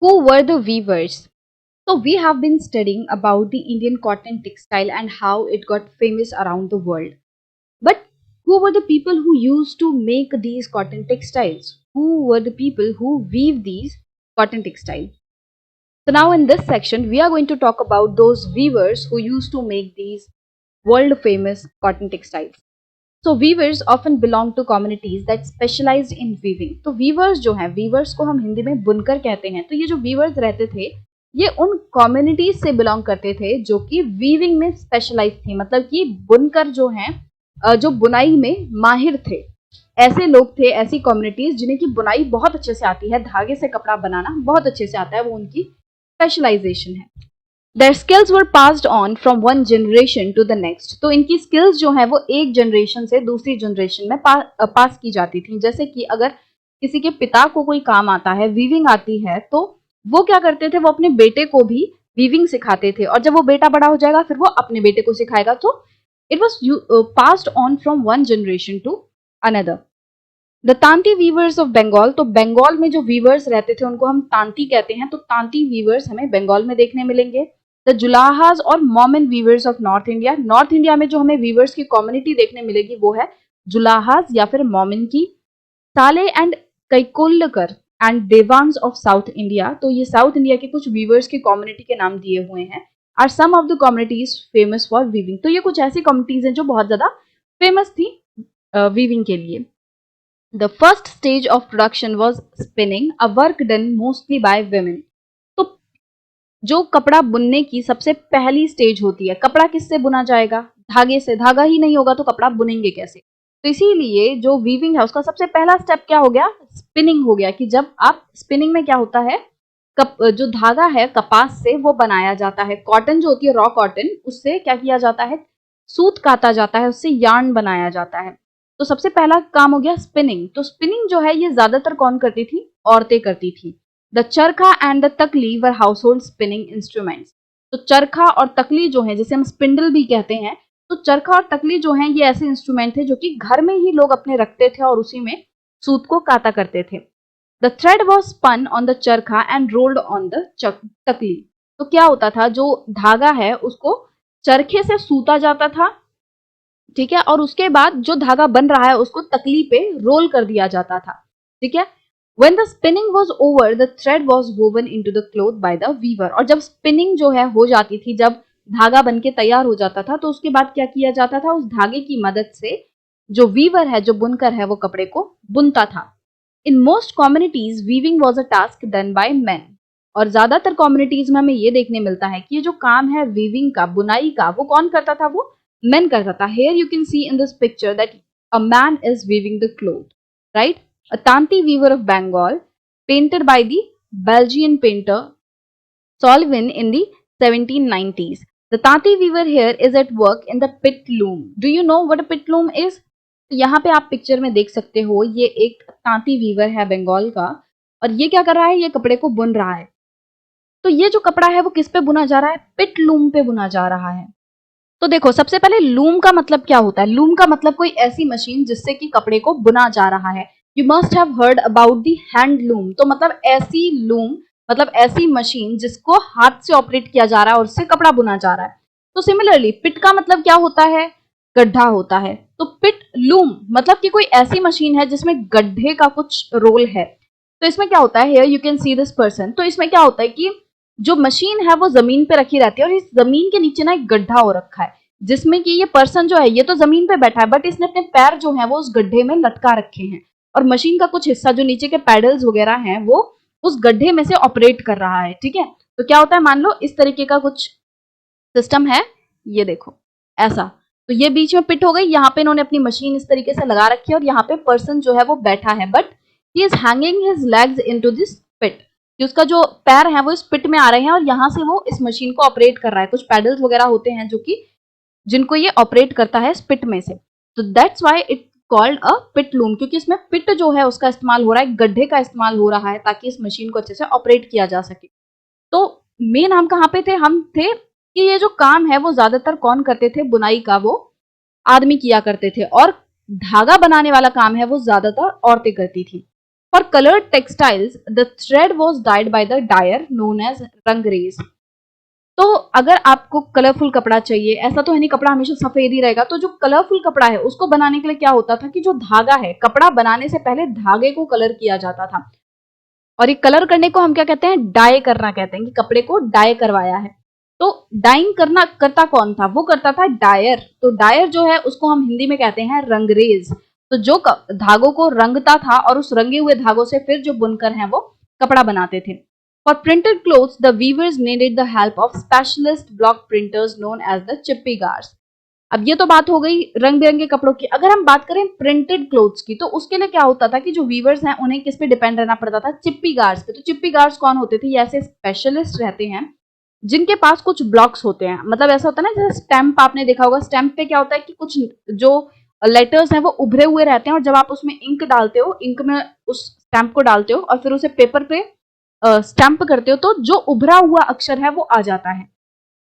Who were the weavers? So we have been studying about the Indian cotton textile and how it got famous around the world. But who were the people who used to make these cotton textiles? Who were the people who weave these cotton textiles? So now in this section, we are going to talk about those weavers who used to make these world famous cotton textiles. So weavers often belong to communities that specialized in weaving. तो weavers जो हैं, weavers को हम हिंदी में बुनकर कहते हैं. तो ये जो weavers रहते थे, ये उन communities से belong करते थे जो कि weaving में specialized थी. मतलब कि बुनकर जो हैं, जो बुनाई में माहिर थे. ऐसे लोग थे, ऐसी communities जिन्हें की बुनाई बहुत अच्छे से आती है, धागे से कपड़ा बनाना बहुत अच्छे से आता है, वो उनकी specialization है. Their skills were passed on from one generation to the next. तो इनकी skills जो है वो एक generation से दूसरी generation में पास की जाती थी. जैसे कि अगर किसी के पिता को कोई काम आता है, weaving आती है, तो वो क्या करते थे, वो अपने बेटे को भी weaving सिखाते थे और जब वो बेटा बड़ा हो जाएगा फिर वो अपने बेटे को सिखाएगा. तो it was passed on from one generation to another. The Tanti weavers of Bengal. तो बंगाल में जो वीवर्स रहते थे उनको हम तांती कहते हैं. तो तांती वीवर्स हमें बंगाल में देखने मिलेंगे. द जुलाहाज और Momin weavers of north India. North India में जो हमें वीवर्स की कम्युनिटी देखने मिलेगी वो है जुलाहाज या फिर मोमिन की. Sale and Kaikollar and Devangs of South India. तो ये साउथ इंडिया के कुछ वीवर्स की कम्युनिटी के नाम दिए हुए हैं. Are some of the communities famous for weaving. तो ये कुछ ऐसी कम्युनिटीज हैं जो बहुत ज्यादा फेमस थी वीविंग के लिए. The first stage of production was spinning, a work done mostly by women. तो जो कपड़ा बुनने की सबसे पहली स्टेज होती है, कपड़ा किससे बुना जाएगा? धागे से. धागा ही नहीं होगा तो कपड़ा बुनेंगे कैसे? तो इसीलिए जो वीविंग है उसका सबसे पहला स्टेप क्या हो गया? स्पिनिंग हो गया. कि जब आप स्पिनिंग में क्या होता है, जो धागा है कपास से वो बनाया जाता है. कॉटन जो होती है, रॉ कॉटन, उससे क्या किया जाता है? सूत काता जाता है, उससे यार्न बनाया जाता है. तो सबसे पहला काम हो गया स्पिनिंग. तो स्पिनिंग जो है ये ज्यादातर कौन करती थी? औरतें करती थी. द चरखा एंड द तकली वर हाउस होल्ड स्पिनिंग इंस्ट्रूमेंट्स. तो चरखा और तकली जो है, जिसे हम स्पिंडल भी कहते हैं, तो चरखा और तकली जो है ये ऐसे इंस्ट्रूमेंट थे जो कि घर में ही लोग अपने रखते थे और उसी में सूत को काता करते थे. The thread was spun on the charkha and rolled on the takli. तो क्या होता था, जो धागा है उसको चरखे से सूता जाता था, ठीक है, और उसके बाद जो धागा बन रहा है उसको तकली पे रोल कर दिया जाता था. ठीक है. When the spinning was over, the thread was woven into the cloth by the weaver. और जब स्पिनिंग जो है हो जाती थी, जब धागा बन के तैयार हो जाता था, तो उसके बाद क्या किया जाता था? उस धागे की मदद से जो वीवर है, जो बुनकर है, वो कपड़े को बुनता था. In most communities weaving was a task done by man. और ज्यादातर कम्युनिटीज में हमें ये देखने मिलता है कि ये जो काम है वीविंग का, बुनाई का, वो कौन करता था? वो men करता था. Here you can see in this picture that a man is weaving the cloth, right? A Tanti weaver of Bengal, painted by the Belgian painter Solvin in the 1790s. The Tanti weaver here is at work in the pit loom. Do you know what a pit loom is? तो यहाँ पे आप picture में देख सकते हो, ये एक तांती वीवर है बंगाल का और ये क्या कर रहा है? ये कपड़े को बुन रहा है. तो ये जो कपड़ा है वो किस पे बुना जा रहा है? पिट लूम पे बुना जा रहा है. तो देखो, सबसे पहले लूम का मतलब क्या होता है? लूम का मतलब कोई ऐसी मशीन जिससे कि कपड़े को बुना जा रहा है. You must have heard about the hand loom. तो मतलब ऐसी लूम, मतलब ऐसी मशीन जिसको हाथ से ऑपरेट किया जा रहा है और उससे कपड़ा बुना जा रहा है. तो सिमिलरली पिट का मतलब क्या होता है? गड्ढा होता है. तो पिट लूम मतलब कि कोई ऐसी मशीन है जिसमें गड्ढे का कुछ रोल है. तो इसमें क्या होता है? Here you can see this person. तो इसमें क्या होता है कि जो मशीन है वो जमीन पे रखी रहती है और इस जमीन के नीचे ना एक गड्ढा हो रखा है, जिसमें कि ये पर्सन जो है ये तो जमीन पे बैठा है, बट इसने अपने पैर जो है वो उस गड्ढे में लटका रखे हैं और मशीन का कुछ हिस्सा जो नीचे के पैडल्स वगैरह हैं वो उस गड्ढे में से ऑपरेट कर रहा है. ठीक है. तो क्या होता है, मान लो इस तरीके का कुछ सिस्टम है, ये देखो ऐसा. तो ये बीच में पिट हो गई, यहाँ पे इन्होंने अपनी मशीन इस तरीके से लगा रखी है और यहाँ पे पर्सन जो है वो बैठा है, but he is hanging his legs into this pit. कि उसका जो पैर है वो इस पिट में आ रहे हैं और यहाँ से वो इस मशीन को ऑपरेट कर रहा है. कुछ पैडल्स वगैरह होते हैं जो कि जिनको ये ऑपरेट करता है इस पिट में से. तो that's why it called a pit loom, क्योंकि इसमें पिट जो है उसका इस्तेमाल हो रहा है, गड्ढे का इस्तेमाल हो रहा है ताकि इस मशीन को अच्छे से ऑपरेट किया जा सके. तो मेन हम कहाँ पे थे? हम थे कि ये जो काम है वो ज्यादातर कौन करते थे? बुनाई का वो आदमी किया करते थे और धागा बनाने वाला काम है वो ज्यादातर औरतें करती थी. For coloured textiles the thread was dyed by the dyer known as rangrez. तो अगर आपको कलरफुल कपड़ा चाहिए, ऐसा तो है नहीं कपड़ा हमेशा सफेद ही रहेगा, तो जो कलरफुल कपड़ा है उसको बनाने के लिए क्या होता था कि जो धागा है, कपड़ा बनाने से पहले धागे को कलर किया जाता था। और ये कलर करने को हम क्या कहते हैं, डाई करना कहते हैं, कि कपड़े को डाई करवाया है। तो डाइंग करना करता कौन था, वो करता था डायर। तो डायर जो है उसको हम हिंदी में कहते हैं रंगरेज। तो जो धागों को रंगता था और उस रंगे हुए धागों से फिर जो बुनकर हैं वो कपड़ा बनाते थे। For printed clothes the weavers needed the help of specialist block printers known as the chhipigars. अब ये तो बात हो गई रंग बिरंगे कपड़ों की। अगर हम बात करें प्रिंटेड क्लोथ्स की, तो उसके लिए क्या होता था कि जो वीवर्स हैं उन्हें किस पे डिपेंड रहना पड़ता था, चिप्पी गार्ड्स पे। तो चिप्पी गार्ड्स कौन होते थे, ये ऐसे स्पेशलिस्ट रहते हैं जिनके पास कुछ ब्लॉक्स होते हैं। मतलब ऐसा होता है ना, जैसे स्टैंप आपने देखा होगा, स्टैंप पे क्या होता है कि कुछ जो लेटर्स हैं वो उभरे हुए रहते हैं, और जब आप उसमें इंक डालते हो, इंक में उस स्टैंप को डालते हो और फिर उसे पेपर पे स्टैंप करते हो, तो जो उभरा हुआ अक्षर है वो आ जाता है।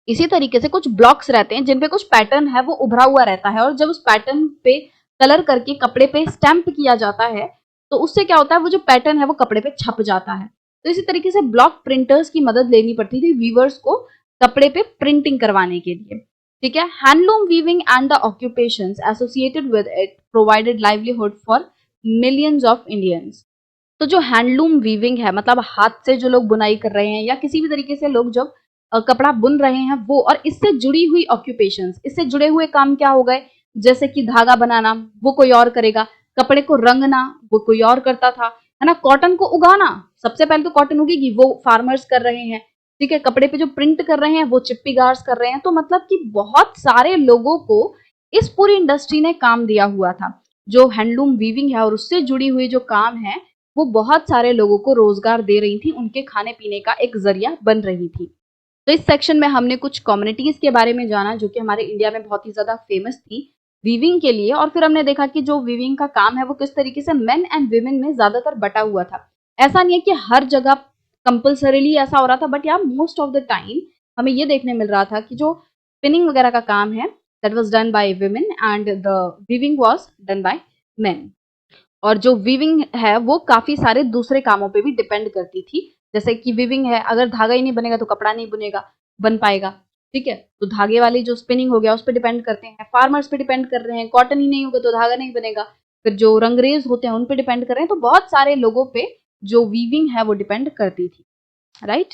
इसी तरीके से कुछ ब्लॉक्स रहते हैं जिन पे कुछ पैटर्न है वो उभरा हुआ रहता है, और जब उस पैटर्न पे कलर करके कपड़े पे स्टैंप किया जाता है, तो उससे क्या होता है, वो जो पैटर्न है वो कपड़े पे छप जाता है। तो इसी तरीके से ब्लॉक प्रिंटर्स की मदद लेनी पड़ती थी वीवर्स को कपड़े पे प्रिंटिंग करवाने के लिए। ठीक है। Handloom weaving and the occupations associated with it provided livelihood for millions of Indians. तो जो हैंडलूम वीविंग है, मतलब हाथ से जो लोग बुनाई कर रहे हैं या किसी भी तरीके से लोग जब कपड़ा बुन रहे हैं वो, और इससे जुड़ी हुई ऑक्यूपेशंस, इससे जुड़े हुए काम क्या हो गए, जैसे कि धागा बनाना वो कोई और करेगा, कपड़े को रंगना वो कोई और करता था, है ना। कॉटन को उगाना, सबसे पहले तो कॉटन उगेगी वो फार्मर्स कर रहे हैं। ठीक है। कपड़े पे जो प्रिंट कर रहे हैं वो चिप्पीगार्स कर रहे हैं। तो मतलब कि बहुत सारे लोगों को इस पूरी इंडस्ट्री ने काम दिया हुआ था। जो हैंडलूम वीविंग है और उससे जुड़ी हुई जो काम है, वो बहुत सारे लोगों को रोजगार दे रही थी, उनके खाने पीने का एक जरिया बन रही थी। तो इस सेक्शन में हमने कुछ कम्युनिटीज के बारे में जाना जो कि हमारे इंडिया में बहुत ही ज्यादा फेमस थी वीविंग के लिए, और फिर हमने देखा कि जो वीविंग का काम है वो किस तरीके से मेन एंड वुमेन में ज्यादातर बटा हुआ था। ऐसा नहीं है कि हर जगह कंपल्सरीली ऐसा हो रहा था, बट या मोस्ट ऑफ द टाइम हमें ये देखने मिल रहा था कि जो स्पिनिंग वगैरह का काम है that was done by women and the weaving was done by main. और जो वीविंग है वो काफी सारे दूसरे कामों पे भी डिपेंड करती थी। जैसे कि वीविंग है, अगर धागा ही नहीं बनेगा तो कपड़ा नहीं बुनेगा बन पाएगा। ठीक है। तो धागे वाली जो स्पिनिंग हो गया उस पर डिपेंड करते हैं, फार्मर्स पे डिपेंड कर रहे हैं, कॉटन ही नहीं होगा तो धागा नहीं बनेगा। फिर जो रंगरेज होते हैं उन पे डिपेंड कर रहे हैं। तो बहुत सारे लोगों पे जो वीविंग है वो डिपेंड करती थी। राइट।